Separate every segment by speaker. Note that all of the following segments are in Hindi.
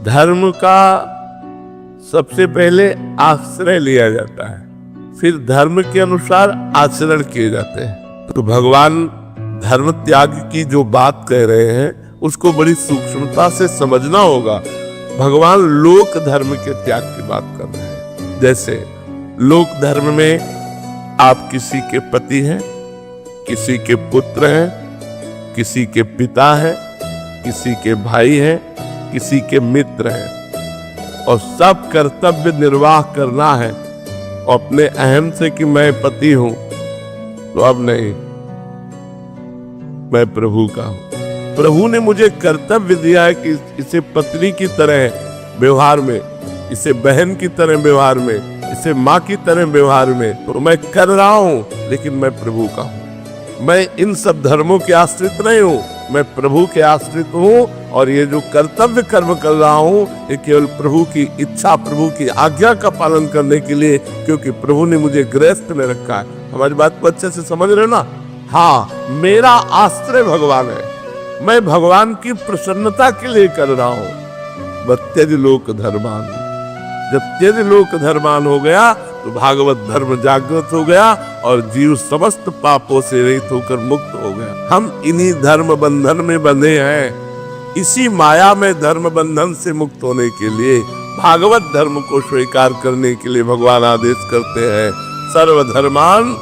Speaker 1: धर्म का सबसे पहले आश्रय लिया जाता है, फिर धर्म के अनुसार आचरण किए जाते हैं। तो भगवान धर्म त्याग की जो बात कह रहे हैं उसको बड़ी सूक्ष्मता से समझना होगा। भगवान लोक धर्म के त्याग की बात कर रहे हैं। जैसे लोक धर्म में आप किसी के पति हैं, किसी के पुत्र हैं, किसी के पिता हैं, किसी के भाई हैं, किसी के मित्र हैं, और सब कर्तव्य निर्वाह करना है। अपने अहम से कि मैं पति हूं, तो अब नहीं, मैं प्रभु का हूं। प्रभु ने मुझे कर्तव्य दिया है कि इसे पत्नी की तरह व्यवहार में, इसे बहन की तरह व्यवहार में, इसे माँ की तरह व्यवहार में, तो मैं कर रहा हूं, लेकिन मैं प्रभु का हूं। मैं इन सब धर्मों के आश्रित नहीं हूं, मैं प्रभु के आश्रित हूं। और ये जो कर्तव्य कर्म कर रहा हूं, ये केवल प्रभु की इच्छा, प्रभु की आज्ञा का पालन करने के लिए, क्योंकि प्रभु ने मुझे गृहस्थ में रखा है। हमारी बात को अच्छे से समझ रहे ना? हाँ, मेरा आश्रय भगवान है, मैं भगवान की प्रसन्नता के लिए कर रहा हूं। त्यज लोक धर्मान, जब त्यज लोक धर्मान हो गया तो भागवत धर्म जागृत हो गया और जीव समस्त पापों से रहित होकर मुक्त हो गया। हम इन्हीं धर्म बंधन में बंधे हैं। इसी माया में धर्म बंधन से मुक्त होने के लिए भागवत धर्म को स्वीकार करने के लिए भगवान आदेश करते हैं, सर्वधर्मान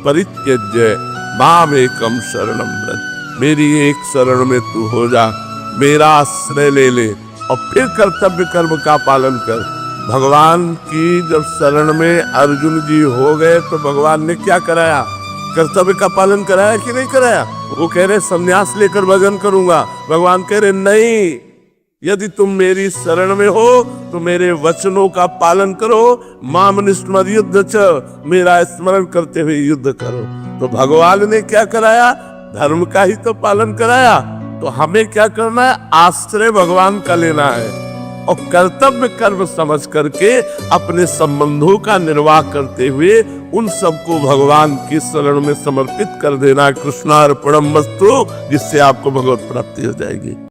Speaker 1: परित्यज्य माम एकम शरणम व्रज। मेरी एक शरण में तू हो जा, मेरा आश्रय ले ले और फिर कर्तव्य कर्म का पालन कर। भगवान की जब शरण में अर्जुन जी हो गए तो भगवान ने क्या कराया? कर्तव्य का पालन कराया कि नहीं कराया? वो कह रहे संन्यास लेकर भजन करूंगा, भगवान कह रहे नहीं, यदि तुम मेरी शरण में हो तो मेरे वचनों का पालन करो। माम निस्मर युद्ध च, मेरा स्मरण करते हुए युद्ध करो। तो भगवान ने क्या कराया? धर्म का ही तो पालन कराया। तो हमें क्या करना है? आश्रय भगवान का लेना है और कर्तव्य कर्म समझ करके अपने संबंधों का निर्वाह करते हुए उन सबको भगवान की शरण में समर्पित कर देना। कृष्णार्पणमस्तु, जिससे आपको भगवत प्राप्ति हो जाएगी।